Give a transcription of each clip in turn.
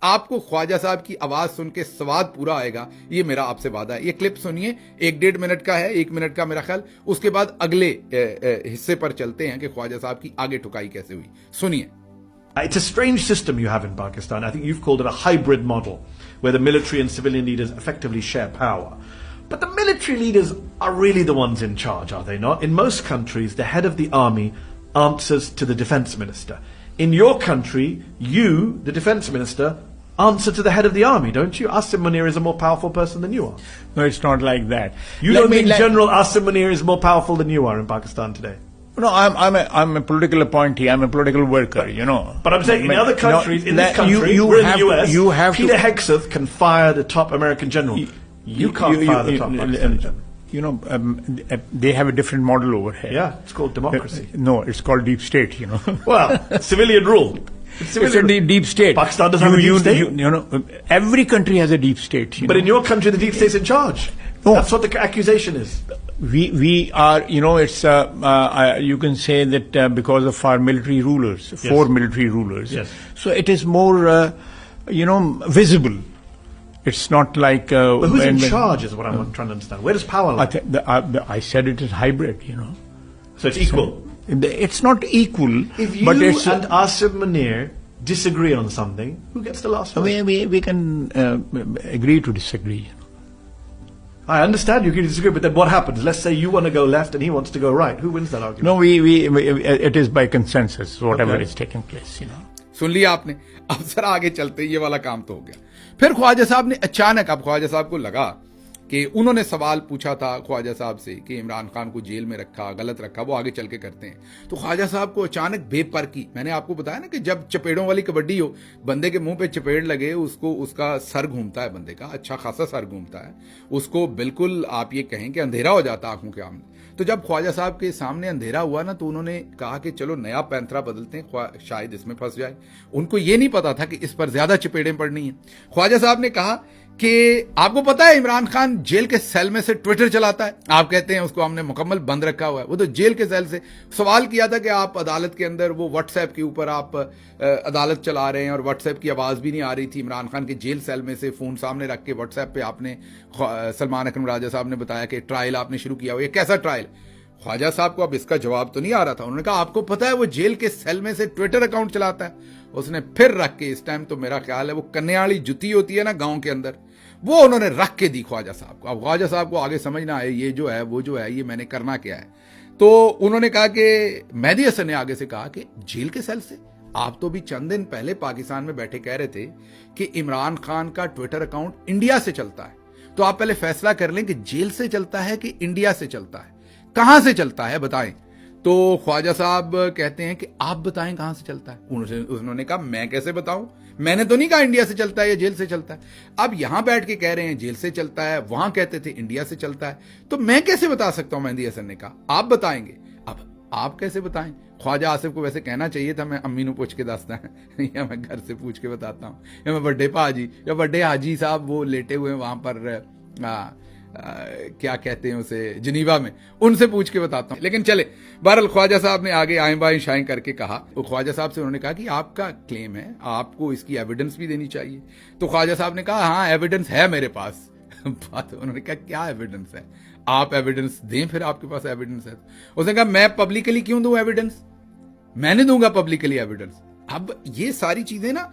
आपको ख्वाजा साहब की आवाज सुन के स्वाद पूरा आएगा, ये मेरा आपसे वादा है। ये क्लिप सुनिए, 1-1.5 मिनट का है, 1 मिनट का मेरा ख्याल। उसके बाद अगले हिस्से पर चलते हैं कि ख्वाजा साहब की आगे ठुकाई कैसे हुई। सुनिए। It's a strange system you have in Pakistan. I think you've called it a hybrid model, where the military and civilian leaders effectively share power. But the military leaders are really the ones in charge, are they not? In most countries, the head of the army answers to the defense minister. In your country, you, the defense minister, answer to the head of the army, don't you? Asim Munir is a more powerful person than you are. No, it's not like that. You don't think General Asim Munir is more powerful than you are in Pakistan today? No, I'm a political appointee. I'm a political worker. You know. But I'm saying in other countries, in this country, we're in the US. You have Peter Hegseth can fire the top American general. You can't fire the top Pakistani general. You know, they have a different model over here. Yeah, it's called democracy. No, it's called deep state. You know. Well, civilian rule. It's a deep state. Pakistan doesn't have a deep state. You know, every country has a deep state. But in your country, the deep state's in charge. No. That's what the accusation is. We are, you know, it's you can say that because of our military rulers, yes. 4 military rulers. Yes. So it is more, you know, visible. It's not like. But who's in charge is what I'm trying to understand. Where does power lie? I said it is hybrid, you know. So it's equal. It's not equal. If you and Asim Munir disagree on something, who gets the last word? We can agree to disagree. I understand you can disagree, but then what happens? Let's say you want to go left and he wants to go right. Who wins that argument? No, it is by consensus, whatever is taking place, you know. सुन लिया आपने। अब sir आगे चलते, ये वाला काम तो हो गया। फिर ख्वाजा साहब ने अचानक, अब ख्वाजा साहब को लगा कि उन्होंने सवाल पूछा था ख्वाजा साहब से कि इमरान खान को जेल में रखा, गलत रखा, वो आगे चल के करते हैं। तो ख्वाजा साहब को अचानक बेपरकी, मैंने आपको बताया ना कि जब चपेड़ों वाली कबड्डी हो, बंदे के मुंह पे चपेड़ लगे, उसको उसका सर घूमता है, बंदे का अच्छा खासा सर घूमता है, उसको बिल्कुल आप ये कहें कि अंधेरा हो जाता आंखों के सामने। तो जब ख्वाजा साहब के सामने अंधेरा हुआ ना, तो उन्होंने कहा कि चलो नया पैंतरा बदलते हैं, शायद इसमें फंस जाए। उनको ये नहीं पता था कि इस पर ज्यादा चपेड़ें पड़नी है। ख्वाजा साहब ने कहा कि आपको पता है इमरान खान जेल के सेल में से ट्विटर चलाता है। आप कहते हैं उसको हमने मुकम्मल बंद रखा हुआ है, वो तो जेल के सेल से। सवाल किया था कि आप अदालत के अंदर वो व्हाट्सएप के ऊपर आप अदालत चला रहे हैं और व्हाट्सएप की आवाज भी नहीं आ रही थी। इमरान खान के जेल सेल में से फोन सामने रख के व्हाट्सएप पे आपने, सलमान अकरम राजा साहब ने बताया कि ट्रायल आपने शुरू किया हुआ। ये कैसा ट्रायल? ख्वाजा साहब को अब इसका जवाब तो नहीं आ रहा था। उन्होंने कहा आपको पता है वो जेल के सेल में से ट्विटर अकाउंट चलाता है। उसने फिर रख के, इस टाइम तो मेरा ख्याल है वो कन्याली जुती होती है ना गांव के अंदर, वो उन्होंने रख के दी ख्वाजा साहब को। अब ख्वाजा साहब को आगे समझ ना आए ये जो है वो जो है ये मैंने करना क्या है। तो उन्होंने कहा कि मेहदी हसन ने आगे से कहा कि जेल के सेल से? आप तो भी चंद दिन पहले पाकिस्तान में बैठे कह रहे थे कि इमरान खान का ट्विटर अकाउंट इंडिया से चलता है। तो आप पहले फैसला कर लें कि जेल से चलता है कि इंडिया से चलता है, कहां से चलता है बताएं। तो ख्वाजा साहब कहते हैं कि आप बताएं कहां से चलता है। उन्होंने कहा मैं कैसे बताऊं, मैंने तो नहीं कहा इंडिया से चलता है या जेल से चलता है। अब यहां बैठ के कह रहे हैं जेल से चलता है, वहां कहते थे इंडिया से चलता है, तो मैं कैसे बता सकता हूं? मेहदी हसन ने कहा आप बताएंगे। अब आप कैसे बताएं? ख्वाजा आसिफ को वैसे कहना चाहिए था मैं अम्मी ਨੂੰ पूछ के दसता है या मैं घर से पूछ के बताता हूं, या मैं बड़े भाजी या बड़े हाजी साहब वो लेटे हुए वहां पर क्या कहते हैं उसे, जनीवा में, उनसे पूछ के बताता हूं। लेकिन चले, बहरहाल ख्वाजा साहब ने आगे आए बाएं शाएं करके कहा। तो ख्वाजा साहब से उन्होंने कहा कि आपका क्लेम है, आपको इसकी एविडेंस भी देनी चाहिए। तो ख्वाजा साहब ने कहा हाँ एविडेंस है मेरे पास। बात उन्होंने कहा क्या एविडेंस है? आप एविडेंस दें, फिर आपके पास एविडेंस है। उसने कहा मैं पब्लिकली क्यों दूं एविडेंस, मैं नहीं दूंगा पब्लिकली एविडेंस। अब ये सारी चीजें ना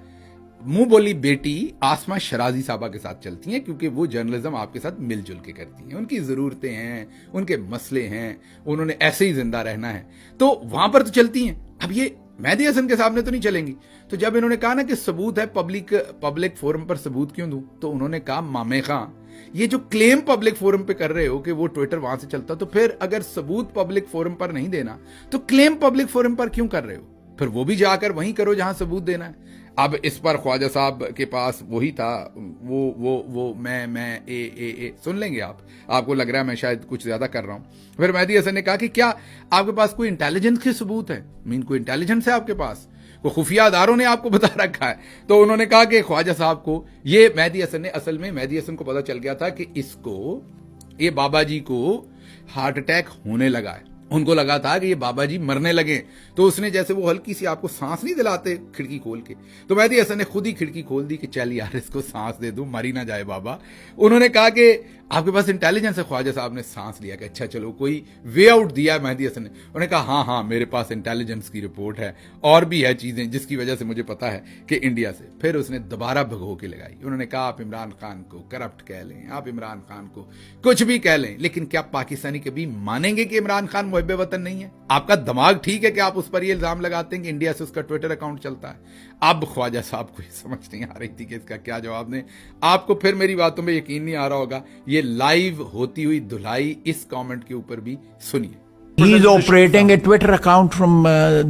मुंह बोली बेटी आसमा शराजी साहबा के साथ चलती हैं, क्योंकि वो जर्नलिज्म आपके साथ मिलजुल के करती हैं, उनकी जरूरतें हैं, उनके मसले हैं, उन्होंने ऐसे ही जिंदा रहना है, तो वहां पर तो चलती हैं। अब ये मेहदी हसन के सामने तो नहीं चलेंगी। तो जब इन्होंने कहा ना कि सबूत है, पब्लिक फोरम पर सबूत क्यों दूं, तो उन्होंने कहा मामे खां ये जो क्लेम पब्लिक फोरम पे कर रहे हो कि वो ट्विटर वहां से चलता, तो फिर अगर सबूत पब्लिक फोरम पर नहीं देना तो क्लेम पब्लिक फोरम पर क्यों कर रहे हो? फिर वो भी जाकर वहीं करो जहां सबूत देना है। अब इस पर ख्वाजा साहब के पास वही था, वो मैं ए सुन लेंगे आप, आपको लग रहा है मैं शायद कुछ ज्यादा कर रहा हूं। फिर मेहदी हसन ने कहा कि क्या आपके पास कोई इंटेलिजेंस के सबूत है, मीन कोई इंटेलिजेंस है आपके पास, कोई खुफिया अदारों ने आपको बता रखा है? तो उन्होंने कहा कि ख्वाजा साहब को ये मेहदी हसन ने, असल में मेहदी हसन को पता चल गया था कि इसको, ये बाबा जी को हार्ट अटैक होने लगा है। उनको लगा था कि ये बाबा जी मरने लगे, तो उसने जैसे वो हल्की सी आपको सांस नहीं दिलाते खिड़की खोल के, तो मेहदी हसन ने खुद ही खिड़की खोल दी कि चल यार इसको सांस दे दूं, मर ही ना जाए बाबा। उन्होंने कहा कि आपके पास इंटेलिजेंस है। ख्वाजा साहब ने सांस लिया कि अच्छा चलो कोई वे आउट दिया मेहदी हसन ने। उन्होंने कहा हाँ हाँ मेरे पास इंटेलिजेंस की रिपोर्ट है और भी है चीजें जिसकी वजह से मुझे पता है कि इंडिया से। फिर उसने दोबारा भगो के लगाई। उन्होंने कहा आप इमरान खान को करप्ट कह लें, आप इमरान खान को कुछ भी कह लें, लेकिन क्या पाकिस्तानी कभी मानेंगे कि इमरान खान मुहब्बे वतन नहीं है? आपका दिमाग ठीक है कि आप उस पर ये इल्जाम लगाते हैं कि इंडिया से उसका ट्विटर अकाउंट चलता है। अब ख्वाजा साहब को ये समझ नहीं आ रही थी कि इसका क्या जवाब दें। आपको फिर मेरी बातों में यकीन नहीं आ रहा होगा, ये लाइव होती हुई धुलाई इस कमेंट के ऊपर भी सुनिए। He is operating a Twitter account from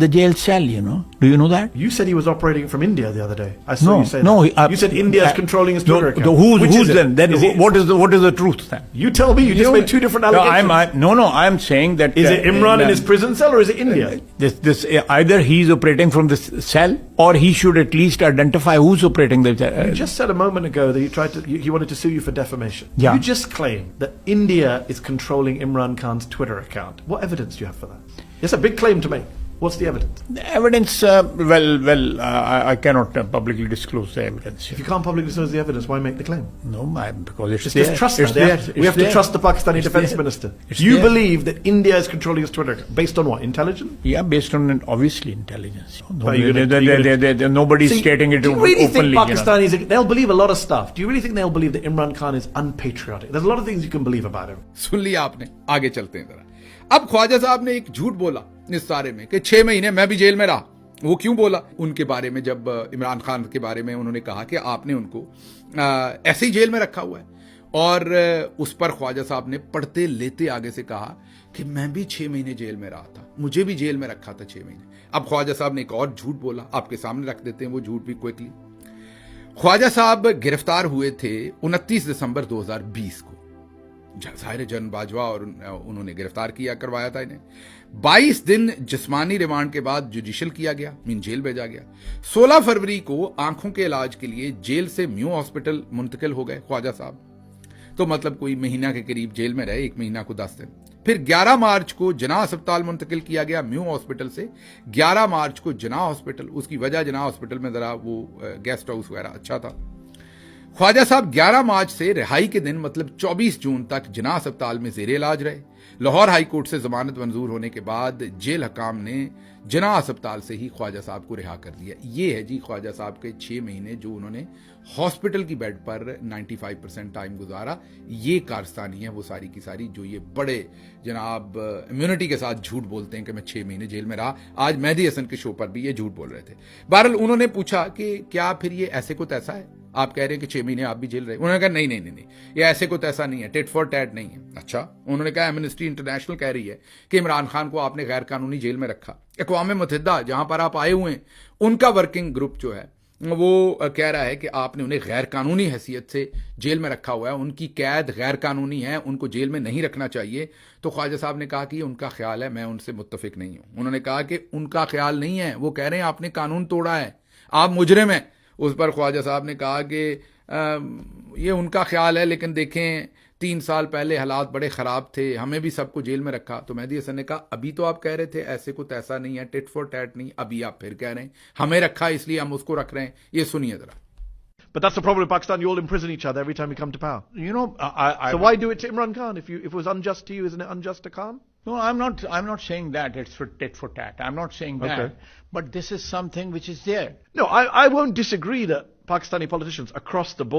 the jail cell, you know. Do you know that? You said he was operating from India the other day. I saw No, you say no. that. You said India is controlling his Twitter account. Who's Which is it? then? Then Is it- what is the truth then? You tell me. You just made two different allegations. No. I'm saying that Is it Imran in his prison cell or is it India? This either he's operating from this cell or he should at least identify who's operating the. You just said a moment ago that he wanted to sue you for defamation. Yeah. You just claimed that India is controlling Imran Khan's Twitter account. What evidence do you have for that? It's a big claim to make. What's the evidence? The evidence, I cannot publicly disclose the evidence. If you can't publicly disclose the evidence, why make the claim? No, because it's Just there. trust It's that. there. We have to It's trust the there. Pakistani It's defense there. minister. It's You there. believe that India is controlling his Twitter account based on what? Intelligence? Yeah, based on obviously intelligence. But you're gonna- Nobody's See, stating it do you really openly. think Pakistanis, they'll believe a lot of stuff. Do you really think they'll believe that Imran Khan is unpatriotic? There's a lot of things you can believe about him. सुन लिया आपने, आगे चलते हैं जरा। अब ख्वाजा साहब ने एक झूठ बोला इस सारे में कि 6 महीने मैं भी जेल में रहा। वो क्यों बोला? उनके बारे में जब इमरान खान के बारे में उन्होंने कहा कि आपने उनको ऐसे ही जेल में रखा हुआ है, और उस पर ख्वाजा साहब ने पढ़ते लेते आगे से कहा कि मैं भी 6 महीने जेल में रहा था, मुझे भी जेल में रखा था 6 महीने। अब ख्वाजा साहब ने एक और झूठ बोला, आपके सामने रख देते हैं वो झूठ भी क्विकली। ख्वाजा साहब गिरफ्तार हुए थे 29 दिसंबर 2020 को। जाहिर जन बाजवा और उन्होंने गिरफ्तार करवाया था इन्हें। 22 दिन जिस्मानी रिमांड के बाद जुडिशियल किया गया, मीन जेल भेजा गया। 16 फरवरी को आंखों के इलाज के लिए जेल से म्यू हॉस्पिटल मुंतकिल हो गए ख्वाजा साहब। तो मतलब कोई महीना के करीब जेल में रहे, 1 महीना को 10 दिन। फिर 11 मार्च को जना अस्पताल मुंतकिल किया गया म्यू हॉस्पिटल से। 11 मार्च को जना हॉस्पिटल, उसकी वजह जना हॉस्पिटल में जरा वो गेस्ट हाउस वगैरह अच्छा था। ख्वाजा साहब 11 मार्च से रिहाई के दिन मतलब 24 जून तक जना अस्पताल में जेर इलाज रहे। लाहौर हाई कोर्ट से जमानत मंजूर होने के बाद जेल हकाम ने जना अस्पताल से ही ख्वाजा साहब को रिहा कर दिया। ये है जी ख्वाजा साहब के 6 महीने जो उन्होंने हॉस्पिटल की बेड पर 95% टाइम गुजारा। ये कारस्तानी है वो सारी की सारी जो ये बड़े जनाब इम्यूनिटी के साथ झूठ बोलते हैं कि मैं 6 महीने जेल में रहा। आज मेहदी हसन के शो पर भी ये झूठ बोल रहे थे। बहरहाल उन्होंने पूछा कि क्या फिर ये ऐसे को तैसा है, आप कह रहे हैं कि 6 महीने आप भी जेल रहे। उन्होंने कहा नहीं, ये ऐसे को तैसा नहीं है, टिट फॉर टैट नहीं है। अच्छा, उन्होंने कहा एमनेस्टी इंटरनेशनल कह रही है कि इमरान खान को आपने गैर कानूनी जेल में रखा। अक़वाम मुत्तहिदा जहां पर आप आए हुए हैं उनका वर्किंग ग्रुप जो है वो कह रहा है कि आपने उन्हें गैर कानूनी हैसियत से जेल में रखा हुआ है, उनकी कैद गैर कानूनी है, उनको जेल में नहीं रखना चाहिए। तो ख्वाजा साहब ने कहा कि ये उनका ख्याल है, मैं उनसे मुत्तफिक नहीं हूं। उन्होंने कहा कि उनका ख्याल नहीं है, वो कह रहे हैं आपने कानून तोड़ा है, आप मुजरिम हैं। उस पर ख्वाजा साहब ने कहा कि ये उनका ख्याल है, लेकिन देखें 3 साल पहले हालात बड़े ख़राब थे, हमें भी सबको जेल में रखा। तो मेहदी हसन ने कहा अभी तो आप कह रहे थे ऐसे को तैसा नहीं है, टिट फॉर टैट नहीं, अभी आप फिर कह रहे हैं हमें रखा इसलिए हम उसको रख रहे हैं। ये सुनिए जरा। But that's the problem with Pakistan. You all imprison each other every time you come to power. You know, So why do it to Imran Khan? If it was unjust to you, isn't it unjust to Khan? No, I'm not saying that it's for tit for tat. I'm not saying that. Okay. But this is something which is there. No, I won't disagree that Pakistani politicians across the board